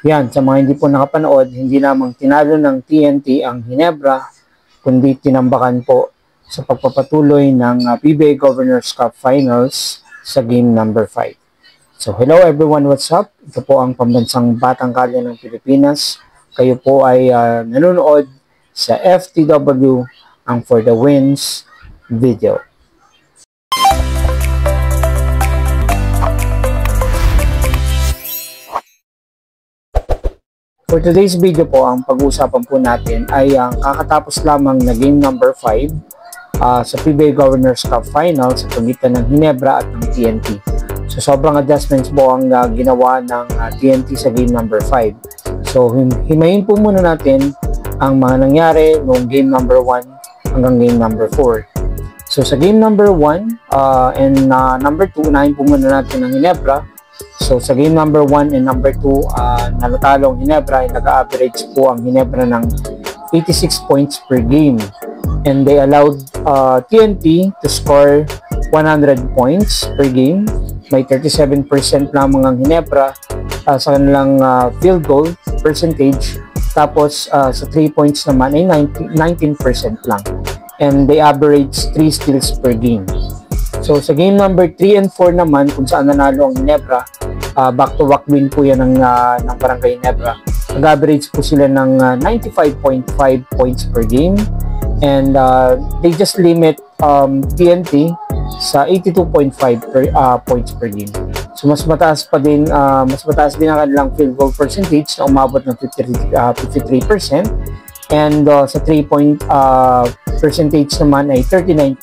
Yan, sa mga hindi po nakapanood, hindi lamang tinalo ng TNT ang Ginebra, kundi tinambakan po sa pagpapatuloy ng PBA Governors Cup Finals sa game number 5. So hello everyone, what's up? Ito po ang pambansang Batang Kalye ng Pilipinas. Kayo po ay nanonood sa FTW ang For the Wins video. For today's video po, ang pag-uusapan po natin ay ang kakatapos lamang na game number 5 sa PBA Governors Cup Final sa pagitan ng Ginebra at ng TNT. So sobrang adjustments po ang ginawa ng TNT sa game number 5. So himayin po muna natin ang mga nangyari noong game number 1 hanggang game number 4. So sa game number 1 and number 2, unahin po muna natin ang Ginebra. So sa game number 1 and number 2, natalo ang Ginebra, ay nag-average po ang Ginebra ng 86 points per game. And they allowed TNT to score 100 points per game. May 37% lamang ang Ginebra sa kanilang field goal percentage. Tapos sa 3 points naman ay 19% lang. And they average 3 steals per game. So sa game number 3 and 4 naman, kung saan nanalo ang Ginebra, back-to-back win po yan ng Barangay Ginebra. Nag-average po sila ng 95.5 points per game. And they just limit TNT sa 82.5 points per game. So mas mataas din ang kanilang field goal percentage na umabot ng 53%. And sa 3-point percentage naman ay 39%.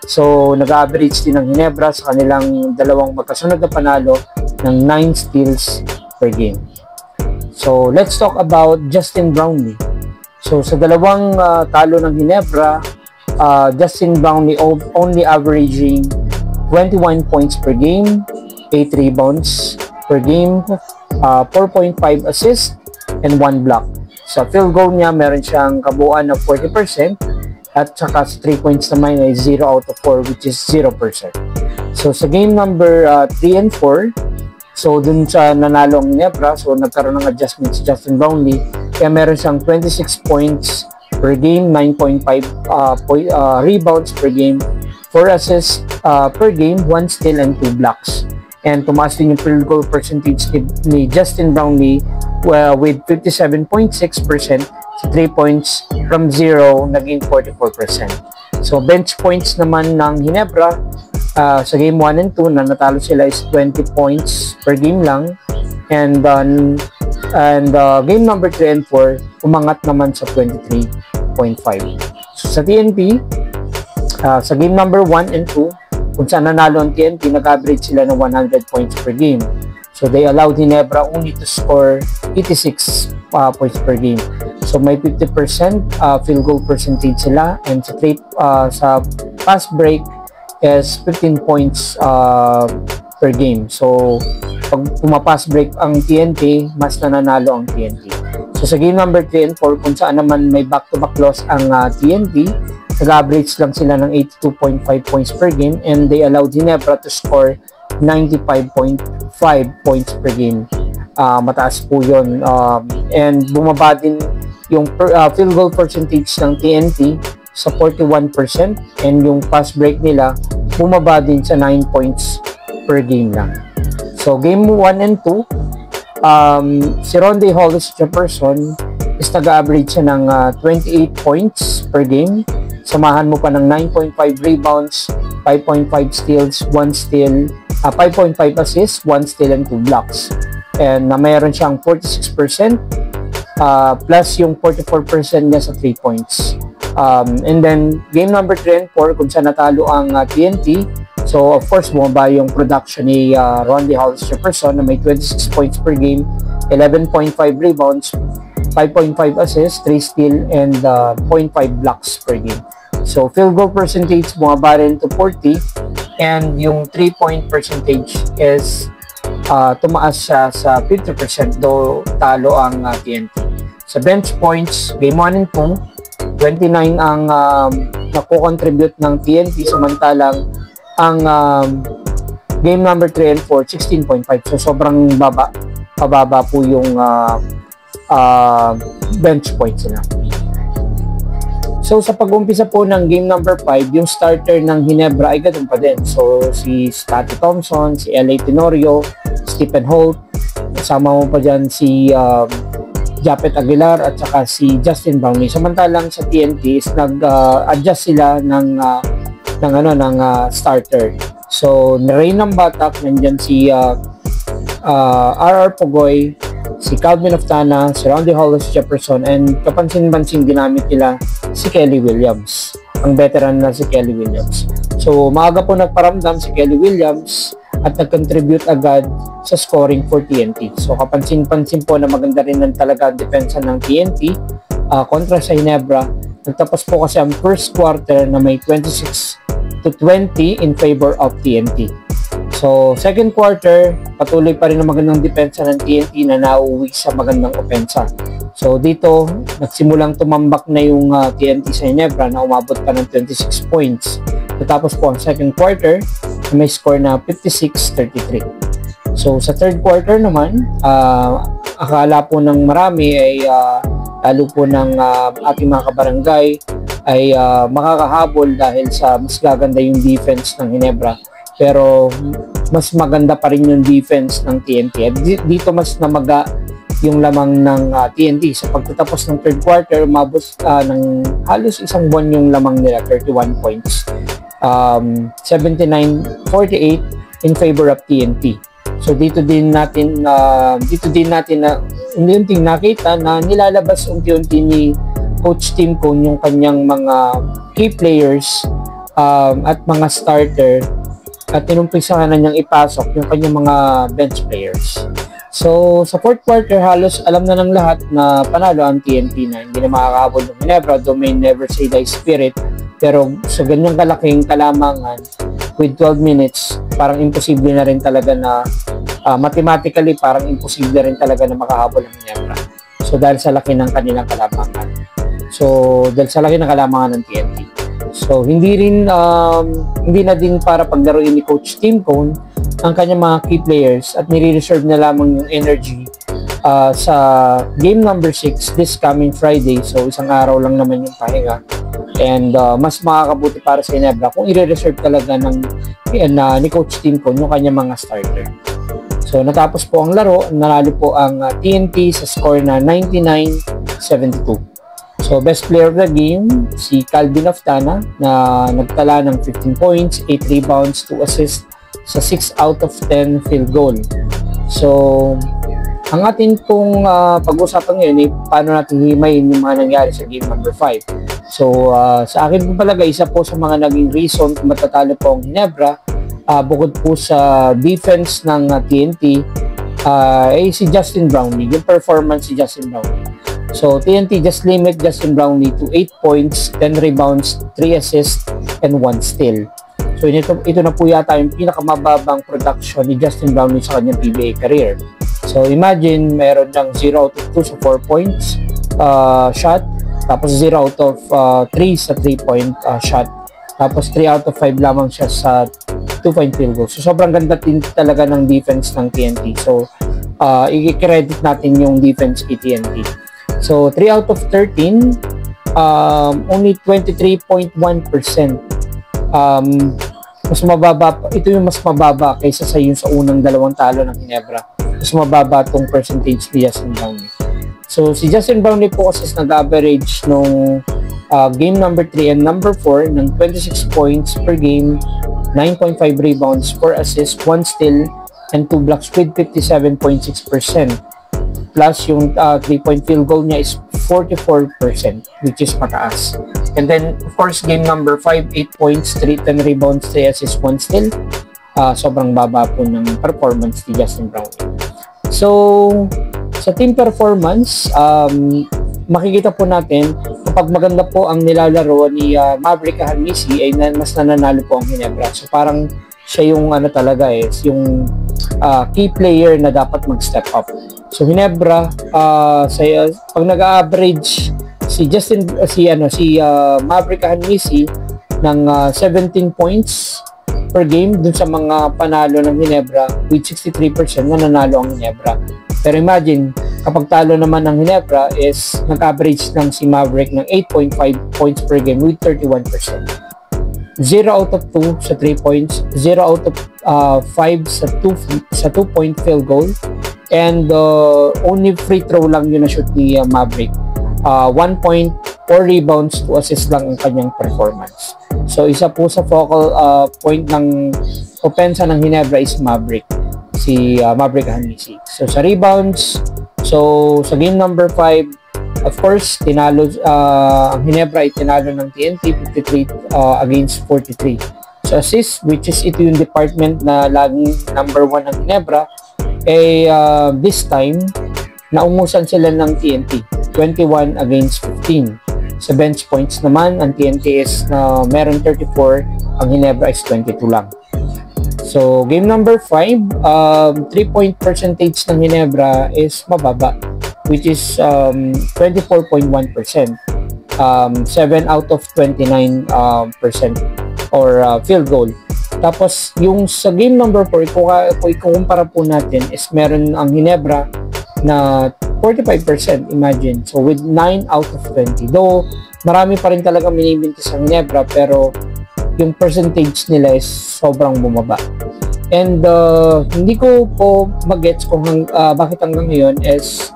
So, nag-average din ng Ginebra sa kanilang dalawang magkasunod na panalo ng 9 steals per game. So, let's talk about Justin Brownlee. So, sa dalawang talo ng Ginebra, Justin Brownlee only averaging 21 points per game, 8 rebounds per game, 4.5 assists, and 1 block. Sa field goal niya, meron siyang kabuuan ng 40%. At saka sa 3 points naman ay 0 out of 4, which is 0%. So sa game number 3 and 4, so dun sa nanalo ang Ginebra, so nagkaroon ng adjustment si Justin Brownlee. Kaya meron siyang 26 points per game, 9.5 rebounds per game, 4 assists per game, 1 steal and 2 blocks. And tumaas din yung field goal percentage ni Justin Brownlee with 57.6%. 3 points from 0 naging 44%. So bench points naman ng Ginebra sa game 1 and 2 na natalo sila is 20 points per game lang. And game number 3 and 4 umangat naman sa 23.5. So sa TNT, sa game number 1 and 2 kung saan nanalo ang TNT, nag-average sila ng 100 points per game. So they allowed Ginebra only to score 86 points per game. So may 50% field goal percentage sila, and sa fast break is 15 points per game. So pag pumapass break ang TNT, mas nananalo ang TNT. So sa game number 3 and 4, kung saan naman may back-to-back loss ang TNT, nag-average lang sila ng 82.5 points per game, and they allowed Ginebra to score 95.5 points per game. Mataas po yun. And bumaba din yung field goal percentage ng TNT sa 41%, and yung pass break nila bumaba din sa 9 points per game lang. So game 1 and 2, si Rondae Hollis Jefferson is nag-average siya ng 28 points per game. Samahan mo pa ng 9.5 rebounds, 5.5 steals, 1 steal, 5.5 assists, 1 steal and 2 blocks. And mayroon siyang 46% plus yung 44% niya sa 3 points. And then game number 3 and 4, kung saan natalo ang TNT, so of course bumaba yung production ni Rondae Hollis Jefferson na may 26 points per game, 11.5 rebounds, 5.5 assists, 3 steal, and 0.5 blocks per game. So field goal percentage bumaba rin to 40, and yung 3-point percentage is tumaas siya sa 50%, though talo ang TNT. Sa bench points, game 1 and 2, 29 ang nakukontribute ng TNT, samantalang ang game number 3 and 4, 16.5. So sobrang baba pababa po yung bench points nila. So sa pag-umpisa po ng game number 5, yung starter ng Ginebra ay ganun pa din. So si Scottie Thompson, si L.A. Tenorio, Stephen Holt, kasama mo pa dyan si Japet Aguilar at saka si Justin Brownlee. Samantalang sa TNT is nag-adjust sila ng starter. So Reynam Batak, nandyan si R.R. Pogoy, si Calvin Oftana, si Rondy Hollis Jefferson, and kapansin-pansin ginamit nila si Kelly Williams, ang veteran na si Kelly Williams. So maaga po nagparamdam si Kelly Williams at nag-contribute agad sa scoring for TNT. So kapansin-pansin po na maganda rin ng talaga ang depensa ng TNT kontra sa Ginebra. Nagtapos po kasi ang first quarter na may 26-20 in favor of TNT. So, second quarter, patuloy pa rin ang magandang depensa ng TNT na nauwi sa magandang opensa. So, dito, nagsimulang tumambak na yung TNT sa Ginebra na umabot pa ng 26 points. Tapos po ang second quarter, may score na 56-33. So, sa third quarter naman, akala po ng marami ay lalo po ng ating mga kabarangay ay makakahabol dahil sa mas gaganda yung defense ng Ginebra. Pero mas maganda pa rin yung defense ng TNT. At dito mas namaga yung lamang ng TNT. Sa pagtatapos ng third quarter, umabot ng halos isang buwan yung lamang nila, 31 points. 79-48 in favor of TNT. So dito din natin unti-unting nakita na nilalabas unti-unti ni Coach Tim Cone yung kanyang mga key players at mga starter, at tinumpisahan na niyang ipasok yung kanyang mga bench players. So, sa fourth quarter, halos alam na ng lahat na panalo ang TNT na hindi na makakahabol ng Ginebra, though may never say die spirit. Pero sa ganyang kalaking kalamangan, with 12 minutes, parang imposible na rin talaga na, mathematically, parang imposible rin talaga na makahabol ng Ginebra. So, dahil sa laki ng kanilang kalamangan. So, dahil sa laki ng kalamangan ng TNT. So, hindi na din para paglaruin ni Coach Tim Cone ang kanyang mga key players at nire-reserve na lamang yung energy sa game number 6 this coming Friday. So, isang araw lang naman yung pahinga. And mas makakabuti para sa Ginebra kung i-reserve talaga ni Coach Tim Cone yung kanyang mga starter. So, natapos po ang laro. Nanalo po ang TNT sa score na 99-72. So, best player of the game, si Calvin Oftana na nagtala ng 15 points, 8 rebounds, 2 assists sa 6 out of 10 field goal. So, ang atin pong pag-usapan ngayon ay paano natin himayin yung mga nangyari sa game number 5. So, sa akin po palaga, isa po sa mga naging reason kung matatalo po ang Ginebra, bukod po sa defense ng TNT, ay si Justin Brownlee, yung performance si Justin Brownlee. So, TNT just limit Justin Brownlee to 8 points, 10 rebounds, 3 assists, and 1 steal. So, ito na po yata yung pinakamababang production ni Justin Brownlee sa kanyang PBA career. So, imagine, meron ng 0 out of 2 sa 4 points shot, tapos 0 out of 3 sa 3-point shot, tapos 3 out of 5 lamang siya sa 2-point field goal. So, sobrang ganda din talaga ng defense ng TNT. So, i-credit natin yung defense kay TNT. So, 3 out of 13, only 23.1%. Mas mababa, ito yung mas mababa kaysa sa yung sa unang dalawang talo ng Ginebra. Mas mababa itong percentage ni Justin Brownlee. So, si Justin Brownlee po kasi nag-average nung game number 3 and number 4 ng 26 points per game, 9.5 rebounds, 4 assists, 1 steal, and 2 blocks with 57.6%. Plus, yung 3-point field goal niya is 44%, which is mataas. And then, of course, game number 5, 8 points, 10 rebounds, 3 assists, 1 steal. Sobrang baba po ng performance ni Justin Brownlee. So, sa team performance, makikita po natin, kapag maganda po ang nilalaro ni Maverick Hamisi, ay mas nananalo po ang Ginebra. So, parang siya yung talaga yung key player na dapat mag-step up. So Ginebra, pag nag-average si Maverick Hamisi ng 17 points per game dun sa mga panalo ng Ginebra, with 63% nananalo ang Ginebra. Pero imagine, kapag talo naman ng Ginebra is nag-average lang si Maverick ng 8.5 points per game with 31%. 0 out of 2 sa 3 points, 0 out of 5 sa 2-point field goal, and only free throw lang yun na shoot ni Maverick. 1 point, 4 rebounds, 2 assists lang ang kanyang performance. So isa po sa focal point ng opensa ng Ginebra is Maverick, si Maverick Hamisi. So sa rebounds, so sa game number 5, of course, tinalo ang Ginebra ay tinalo ng TNT 53 against 43. So assist, which is ito yung department na laging number 1 ng Ginebra, this time naumusan sila ng TNT 21 against 15. Sa bench points naman, ang TNT is meron 34, ang Ginebra is 22 lang. So game number 5, 3-point percentage ng Ginebra is mababa, which is 24.1%. 7 out of 29% or field goal. Tapos yung sa game number 4, kung ikukumpara po natin, is meron ang Ginebra na 45%, imagine. So with 9 out of 20. Though marami pa rin talaga minibinti sa Ginebra, pero yung percentage nila is sobrang bumaba. And hindi ko po mag-gets kung bakit hanggang ngayon is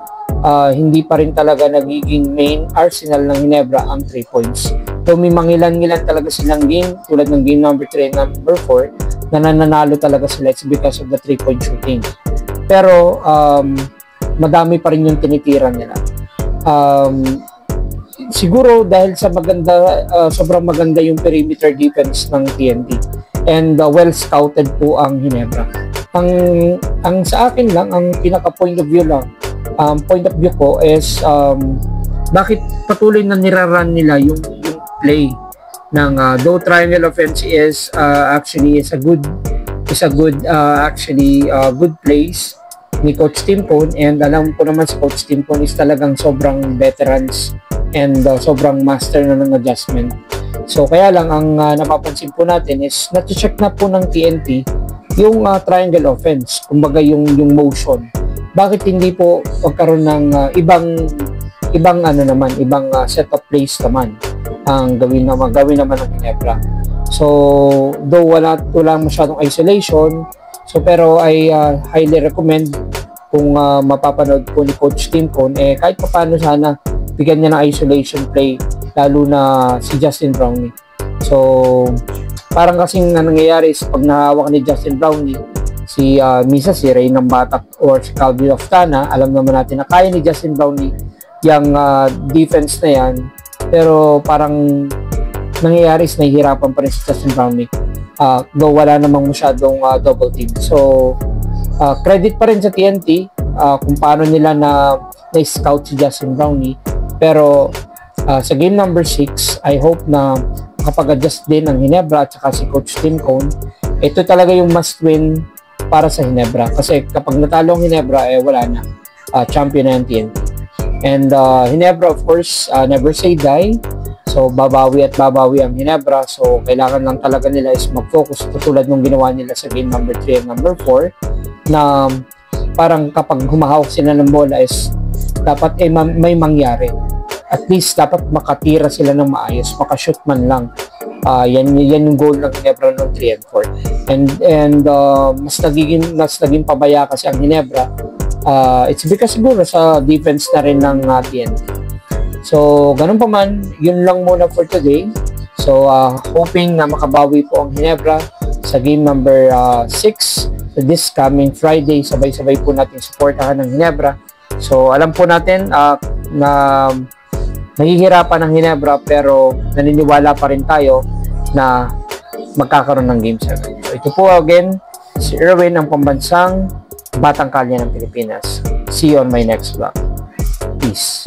hindi pa rin talaga nagiging main arsenal ng Ginebra ang 3 points. So may mangilan-ngilan talaga silang game, tulad ng game number 3 and number 4, na nananalo talaga sila. It's because of the 3-point shooting. Pero madami pa rin yung tinitira nila. Siguro dahil sa sobrang maganda yung perimeter defense ng TNT, and well scouted po ang Ginebra. Ang sa akin lang, ang pinaka point of view ko is bakit patuloy na niraran nila yung play ng though triangle offense is actually good plays ni Coach Timpone, and alam ko naman si Coach Timpone is talagang sobrang veterans and sobrang master na ng adjustment. So kaya lang ang napapansin po natin is na-check na po ng TNT yung triangle offense, kumbaga yung motion. Bakit hindi po magkaroon ng ibang set of plays naman ang gawin naman ng Ginebra. So though wala masyadong isolation, so pero I highly recommend kung mapapanood po ni Coach Timpone, kahit paano sana bigyan niya ng isolation play, lalo na si Justin Brownlee. So parang kasing nangyayari is pag nahawak ni Justin Brownlee, minsan si Ray ng Batak or si Calvin Oftana, alam naman natin na kaya ni Justin Brownlee yung defense na yan, pero parang nangyayari is nahihirapan pa rin si Justin Brownlee. Though wala namang masyadong double team. So credit pa rin sa TNT kung paano nila na-scout si Justin Brownlee. Pero sa game number 6, I hope na makapag-adjust din ang Ginebra at saka si Coach Timpone. Ito talaga yung must win para sa Ginebra. Kasi kapag natalo ang Ginebra, wala na. Champion na yung TNT. And Ginebra, of course, never say die. So babawi ang Ginebra. So kailangan lang talaga nila is mag-focus tulad ng ginawa nila sa game number 3 and number 4, na parang kapag humahawak sila ng bola is dapat may mangyari. At least dapat makatira sila ng maayos, makashoot man lang. Yan yung goal ng Ginebra noong 3 and 4. And mas naging pabaya kasi ang Ginebra. It's because siguro sa defense na rin ng TNT. So, ganun pa man, yun lang muna for today. So, hoping na makabawi po ang Ginebra sa game number 6. So, this coming Friday, sabay-sabay po natin supportahan ng Ginebra. So, alam po natin na nahihirapan ang Ginebra, pero naniniwala pa rin tayo na magkakaroon ng Game 7. So, ito po again, si Erwin, ang pambansang Batang Kalye ng Pilipinas. See you on my next vlog. Peace.